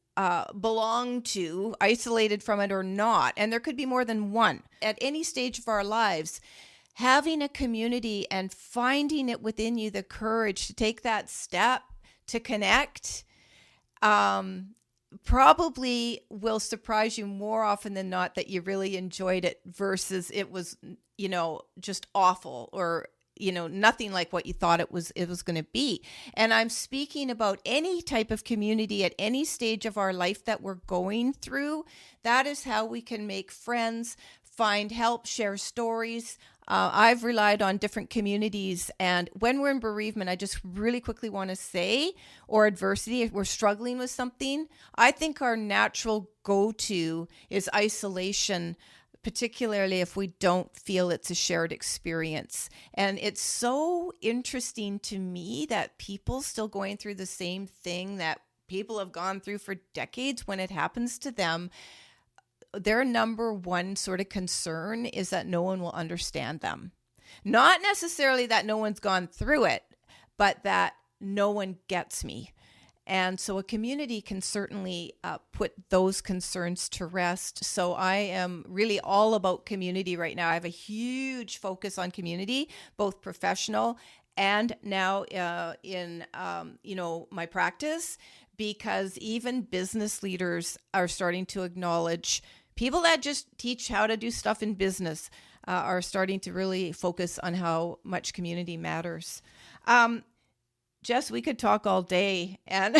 belong to, isolated from it or not, and there could be more than one at any stage of our lives, having a community and finding it within you the courage to take that step to connect probably will surprise you more often than not that you really enjoyed it versus it was just awful or nothing like what you thought it was going to be. And I'm speaking about any type of community at any stage of our life that we're going through. That is how we can make friends, find help, share stories. I've relied on different communities. And when we're in bereavement, I just really quickly want to say, or adversity, if we're struggling with something, I think our natural go-to is isolation, particularly if we don't feel it's a shared experience. And it's so interesting to me that people still going through the same thing that people have gone through for decades, when it happens to them, their number one sort of concern is that no one will understand them. Not necessarily that no one's gone through it, but that no one gets me. And so a community can certainly put those concerns to rest. So I am really all about community right now. I have a huge focus on community, both professional and now in my practice, because even business leaders are starting to acknowledge, people that just teach how to do stuff in business are starting to really focus on how much community matters. Jess, we could talk all day, and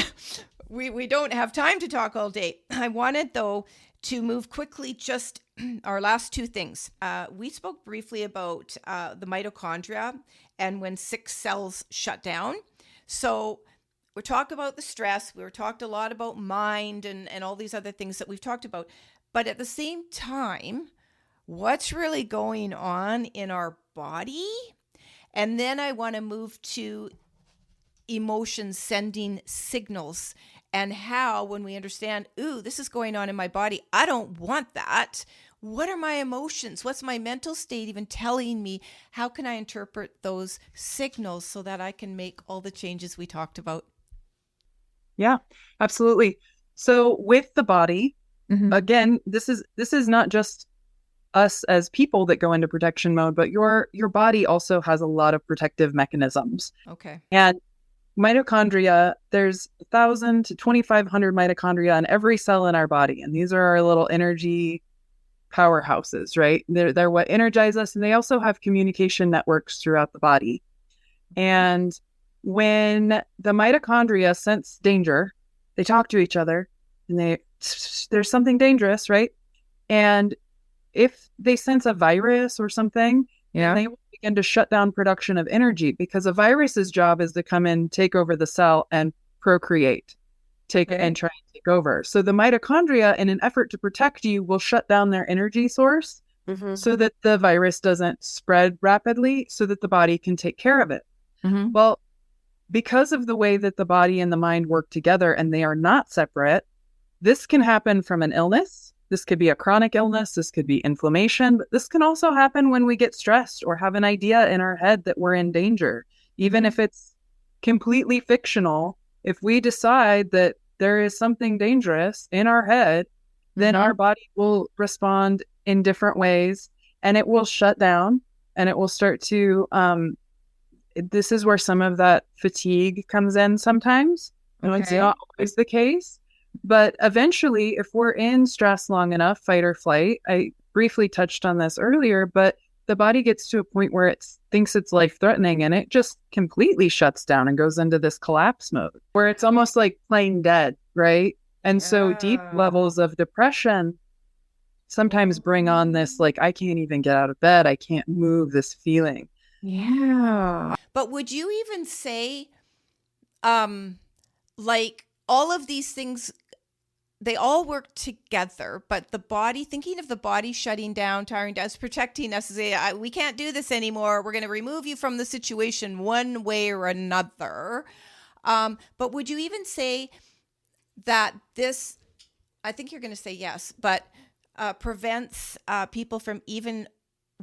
we don't have time to talk all day. I wanted, though, to move quickly just our last two things. We spoke briefly about the mitochondria and when 6 cells shut down. So we talked about the stress. We talked a lot about mind and all these other things that we've talked about. But at the same time, what's really going on in our body? And then I want to move to emotions sending signals, and how when we understand, this is going on in my body, I don't want that. What are my emotions? What's my mental state even telling me? How can I interpret those signals so that I can make all the changes we talked about? Yeah, absolutely. So with the body, again, this is not just us as people that go into protection mode, but your body also has a lot of protective mechanisms. Okay. And mitochondria, there's 1,000 to 2,500 mitochondria in every cell in our body. And these are our little energy powerhouses, right? They're what energize us. And they also have communication networks throughout the body. And when the mitochondria sense danger, they talk to each other and there's something dangerous, right? And if they sense a virus or something, Yeah. they will begin to shut down production of energy, because a virus's job is to come in, take over the cell, and procreate, and try and take over. So the mitochondria, in an effort to protect you, will shut down their energy source so that the virus doesn't spread rapidly, so that the body can take care of it. Well, because of the way that the body and the mind work together and they are not separate, this can happen from an illness. This could be a chronic illness. This could be inflammation. But this can also happen when we get stressed or have an idea in our head that we're in danger. Even if it's completely fictional, if we decide that there is something dangerous in our head, then our body will respond in different ways, and it will shut down, and it will start to, this is where some of that fatigue comes in sometimes. It's not always the case. But eventually, if we're in stress long enough, fight or flight, I briefly touched on this earlier, but the body gets to a point where it thinks it's life-threatening, and it just completely shuts down and goes into this collapse mode where it's almost like plain dead, right? And so deep levels of depression sometimes bring on this, like, I can't even get out of bed, I can't move, this feeling. Yeah. But would you even say, like, all of these things, they all work together, but the body, thinking of the body shutting down, tiring down, protecting us, we can't do this anymore. We're going to remove you from the situation one way or another. But would you even say that this, I think you're going to say yes, but prevents people from even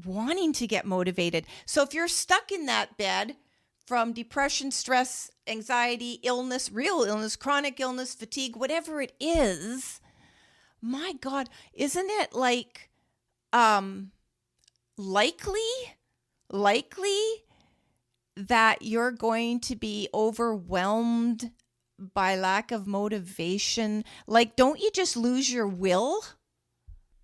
wanting to get motivated? So if you're stuck in that bed from depression, stress, anxiety, illness, real illness, chronic illness, fatigue, whatever it is, my God, isn't it like likely that you're going to be overwhelmed by lack of motivation? Like, don't you just lose your will?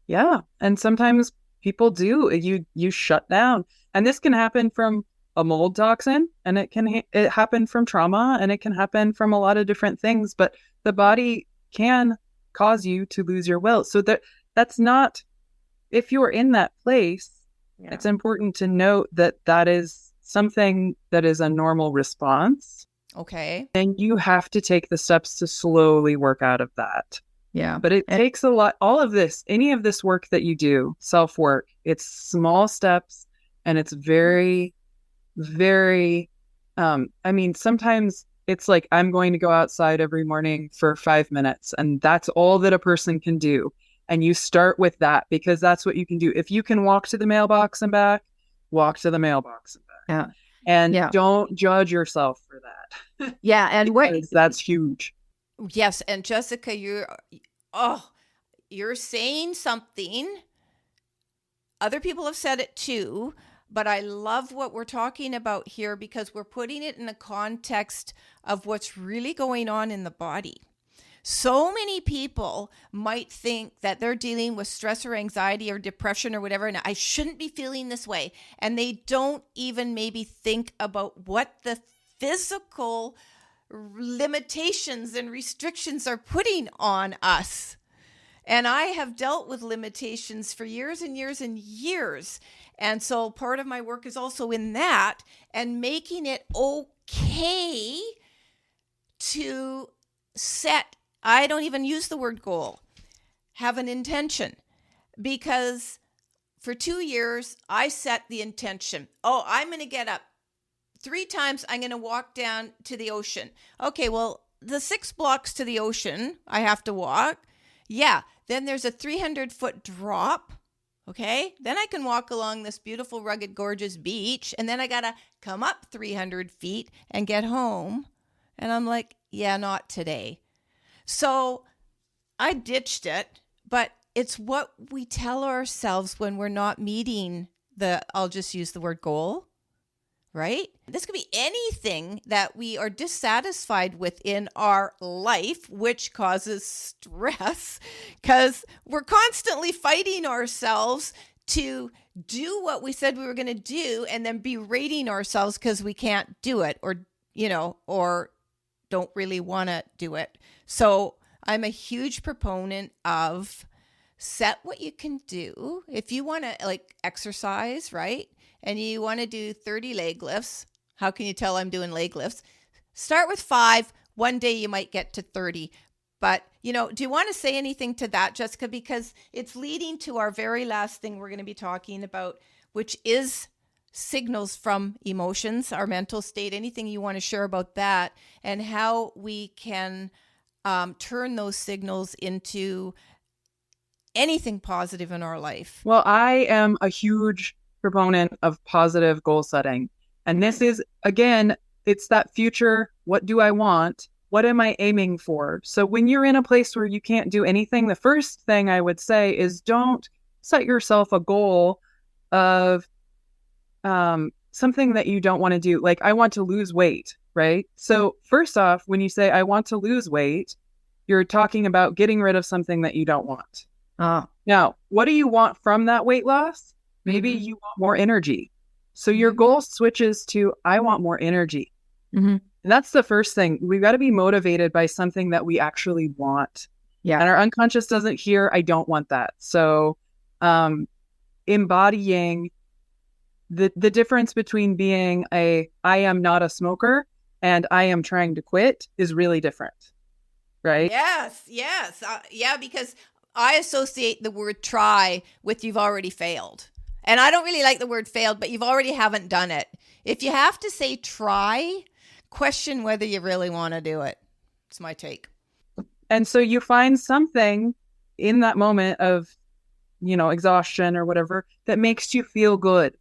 Yeah. And sometimes people do. You shut down. And this can happen from a mold toxin, and it happen from trauma, and it can happen from a lot of different things, but the body can cause you to lose your will. So that's not, if you're in that place, it's important to note that that is something that is a normal response. Okay. And you have to take the steps to slowly work out of that. Yeah. But it takes a lot, all of this, any of this work that you do, self-work, it's small steps, and it's very, very, sometimes it's like, I'm going to go outside every morning for 5 minutes, and that's all that a person can do. And you start with that, because that's what you can do. If you can walk to the mailbox and back, walk to the mailbox and back. Yeah. And don't judge yourself for that. Yeah. And that's huge. Yes. And Jessica, you're saying something. Other people have said it too, but I love what we're talking about here, because we're putting it in the context of what's really going on in the body. So many people might think that they're dealing with stress or anxiety or depression or whatever, and I shouldn't be feeling this way. And they don't even maybe think about what the physical limitations and restrictions are putting on us. And I have dealt with limitations for years and years and years. And so part of my work is also in that, and making it okay to set, I don't even use the word goal, have an intention. Because for 2 years, I set the intention. Oh, I'm going to get up 3 times. I'm going to walk down to the ocean. Okay, well, the 6 blocks to the ocean I have to walk. Yeah, then there's a 300-foot drop. Okay, then I can walk along this beautiful, rugged, gorgeous beach, and then I got to come up 300 feet and get home. And I'm like, yeah, not today. So I ditched it, but it's what we tell ourselves when we're not meeting I'll just use the word goal, right? This could be anything that we are dissatisfied with in our life, which causes stress, because we're constantly fighting ourselves to do what we said we were going to do, and then berating ourselves because we can't do it, or don't really want to do it. So I'm a huge proponent of set what you can do. If you want to like exercise, right? And you want to do 30 leg lifts, how can you tell I'm doing leg lifts? Start with 5. One day you might get to 30. But, do you want to say anything to that, Jessica? Because it's leading to our very last thing we're going to be talking about, which is signals from emotions, our mental state. Anything you want to share about that and how we can turn those signals into anything positive in our life? Well, I am a huge proponent of positive goal setting. And this is, again, it's that future. What do I want? What am I aiming for? So when you're in a place where you can't do anything, the first thing I would say is don't set yourself a goal of something that you don't want to do. Like, I want to lose weight, right? So first off, when you say I want to lose weight, you're talking about getting rid of something that you don't want. Now, what do you want from that weight loss? Maybe you want more energy. So your goal switches to, I want more energy. And that's the first thing. We've got to be motivated by something that we actually want. Yeah. And our unconscious doesn't hear, I don't want that. So embodying the difference between being I am not a smoker and I am trying to quit is really different. Right? Yes. Yeah, because I associate the word try with you've already failed. And I don't really like the word failed, but you've already haven't done it. If you have to say try, question whether you really want to do it. It's my take. And so you find something in that moment of, exhaustion or whatever that makes you feel good.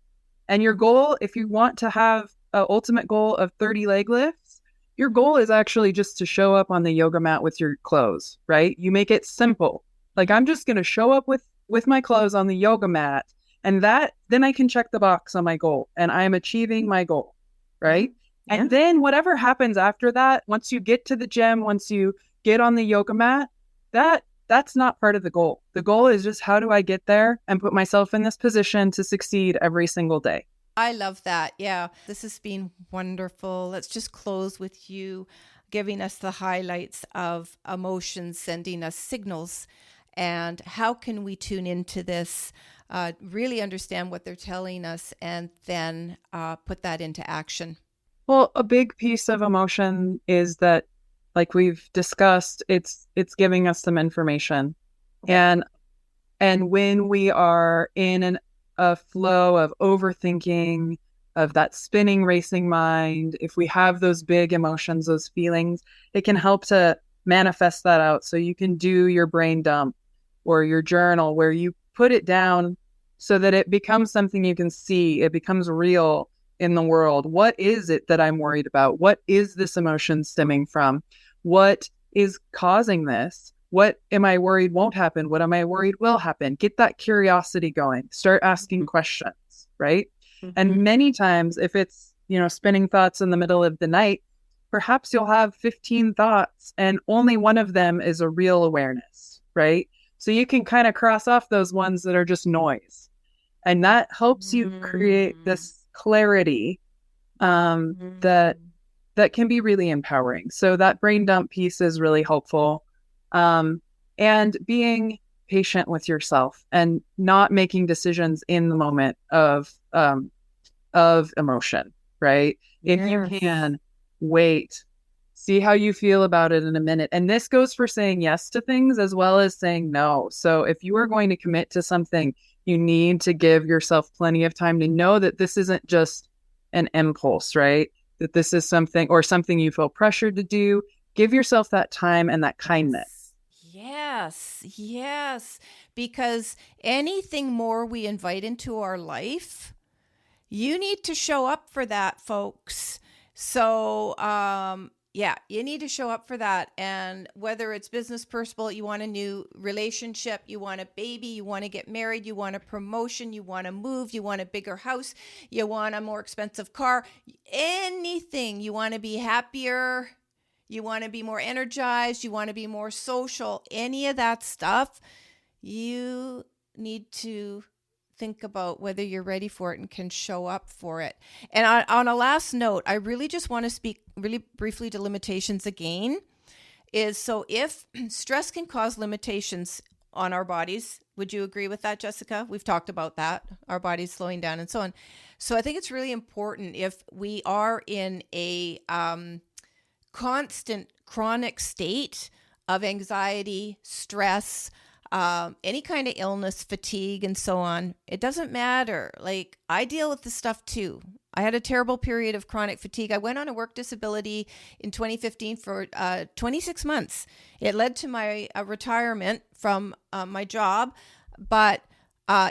And your goal, if you want to have an ultimate goal of 30 leg lifts, your goal is actually just to show up on the yoga mat with your clothes, right? You make it simple. Like, I'm just going to show up with my clothes on the yoga mat, and then I can check the box on my goal and I am achieving my goal, right? Yeah. And then whatever happens after that, once you get to the gym, once you get on the yoga mat, that's not part of the goal. The goal is just, how do I get there and put myself in this position to succeed every single day? I love that. Yeah, this has been wonderful. Let's just close with you giving us the highlights of emotions, sending us signals, and how can we tune into this, really understand what they're telling us, and then put that into action. Well, a big piece of emotion is that, like we've discussed, it's giving us some information. And when we are in a flow of overthinking, of that spinning, racing mind, if we have those big emotions, those feelings, it can help to manifest that out. So you can do your brain dump or your journal where you put it down so that it becomes something you can see. It becomes real in the world. What is it that I'm worried about? What is this emotion stemming from? What is causing this? What am I worried won't happen? What am I worried will happen? Get that curiosity going. Start asking questions, right? And many times, if it's, spinning thoughts in the middle of the night, perhaps you'll have 15 thoughts and only one of them is a real awareness, right? So you can kind of cross off those ones that are just noise. And that helps you create this clarity that can be really empowering. So that brain dump piece is really helpful. And being patient with yourself and not making decisions in the moment of emotion, right? If you can wait, see how you feel about it in a minute. And this goes for saying yes to things as well as saying no. So if you are going to commit to something, you need to give yourself plenty of time to know that this isn't just an impulse, right? That this is something you feel pressured to do. Give yourself that time and that kindness. Yes. Because anything more we invite into our life, you need to show up for that, folks. So, you need to show up for that. And whether it's business, personal, you want a new relationship, you want a baby, you want to get married, you want a promotion, you want to move, you want a bigger house, you want a more expensive car, anything, you want to be happier, you want to be more energized, you want to be more social, any of that stuff, you need to think about whether you're ready for it and can show up for it. And on a last note, I really just want to speak really briefly to limitations again. So if stress can cause limitations on our bodies. Would you agree with that, Jessica? We've talked about that, our bodies slowing down and so on. So I think it's really important if we are in a constant chronic state of anxiety, stress, any kind of illness, fatigue, and so on. It doesn't matter. Like, I deal with this stuff too. I had a terrible period of chronic fatigue. I went on a work disability in 2015 for 26 months. It led to my retirement from my job. But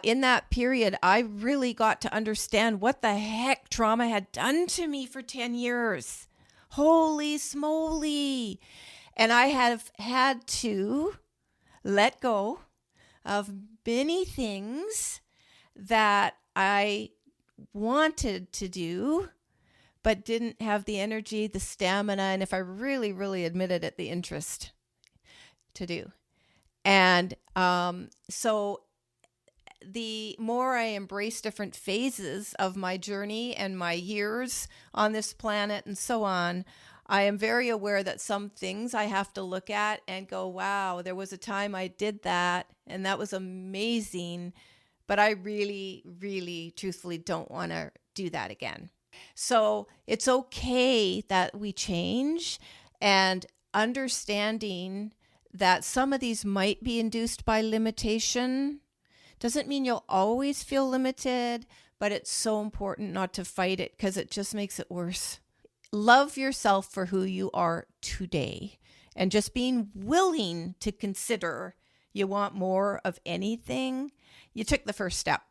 in that period, I really got to understand what the heck trauma had done to me for 10 years. Holy smoly. And I have had to let go of many things that I wanted to do, but didn't have the energy, the stamina, and if I really, really admitted it, the interest to do. And so the more I embrace different phases of my journey and my years on this planet and so on, I am very aware that some things I have to look at and go, wow, there was a time I did that and that was amazing, but I really, really truthfully don't want to do that again. So it's okay that we change, and understanding that some of these might be induced by limitation doesn't mean you'll always feel limited, but it's so important not to fight it because it just makes it worse. Love yourself for who you are today, and just being willing to consider you want more of anything, you took the first step.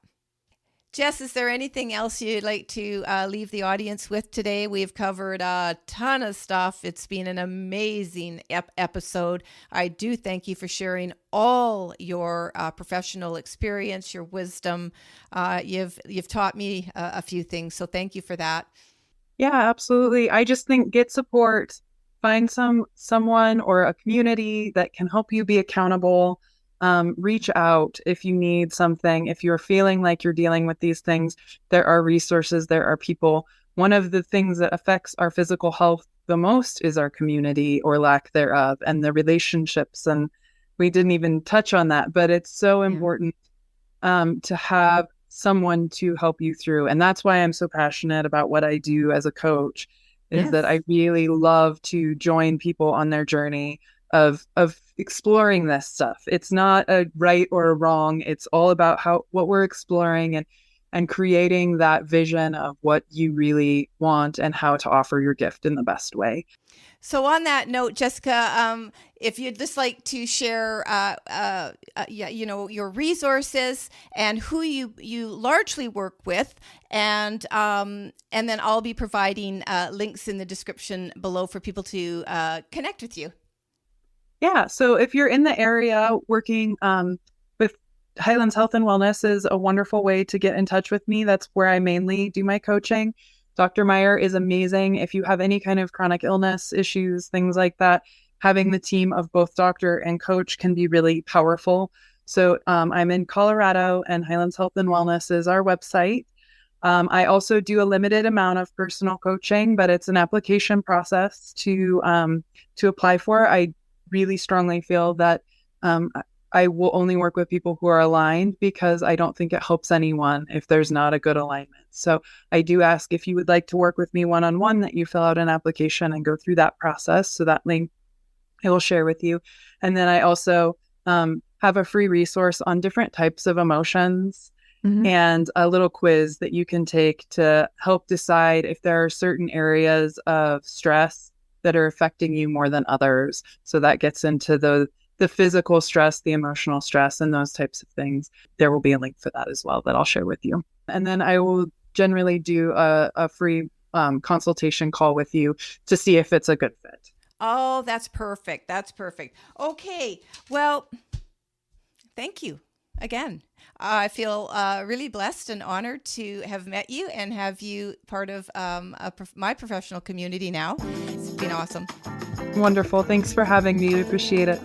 Jess, is there anything else you'd like to leave the audience with today? We've covered a ton of stuff. It's been an amazing episode. I do thank you for sharing all your professional experience, your wisdom. You've taught me a few things, so thank you for that. Yeah, absolutely. I just think get support, find someone or a community that can help you be accountable. Reach out if you need something. If you're feeling like you're dealing with these things, there are resources, there are people. One of the things that affects our physical health the most is our community or lack thereof, and the relationships. And we didn't even touch on that, but it's so important to have someone to help you through. And that's why I'm so passionate about what I do as a coach, is that I really love to join people on their journey of exploring this stuff. It's not a right or a wrong. It's all about what we're exploring and creating that vision of what you really want and how to offer your gift in the best way. So on that note, Jessica, if you'd just like to share, your resources and who you largely work with, and then I'll be providing links in the description below for people to connect with you. Yeah. So if you're in the area, working with Highlands Health and Wellness is a wonderful way to get in touch with me. That's where I mainly do my coaching. Dr. Meyer is amazing. If you have any kind of chronic illness issues, things like that, having the team of both doctor and coach can be really powerful. So I'm in Colorado, and Highlands Health and Wellness is our website. I also do a limited amount of personal coaching, but it's an application process to apply for. I really strongly feel that I will only work with people who are aligned, because I don't think it helps anyone if there's not a good alignment. So I do ask, if you would like to work with me one-on-one, that you fill out an application and go through that process. So that link I will share with you. And then I also have a free resource on different types of emotions, and a little quiz that you can take to help decide if there are certain areas of stress that are affecting you more than others. So that gets into the physical stress, the emotional stress, and those types of things. There will be a link for that as well that I'll share with you. And then I will generally do a free consultation call with you to see if it's a good fit. Oh, that's perfect. That's perfect. Okay. Well, thank you again. I feel really blessed and honored to have met you and have you part of my professional community now. It's been awesome. Wonderful. Thanks for having me. I appreciate it.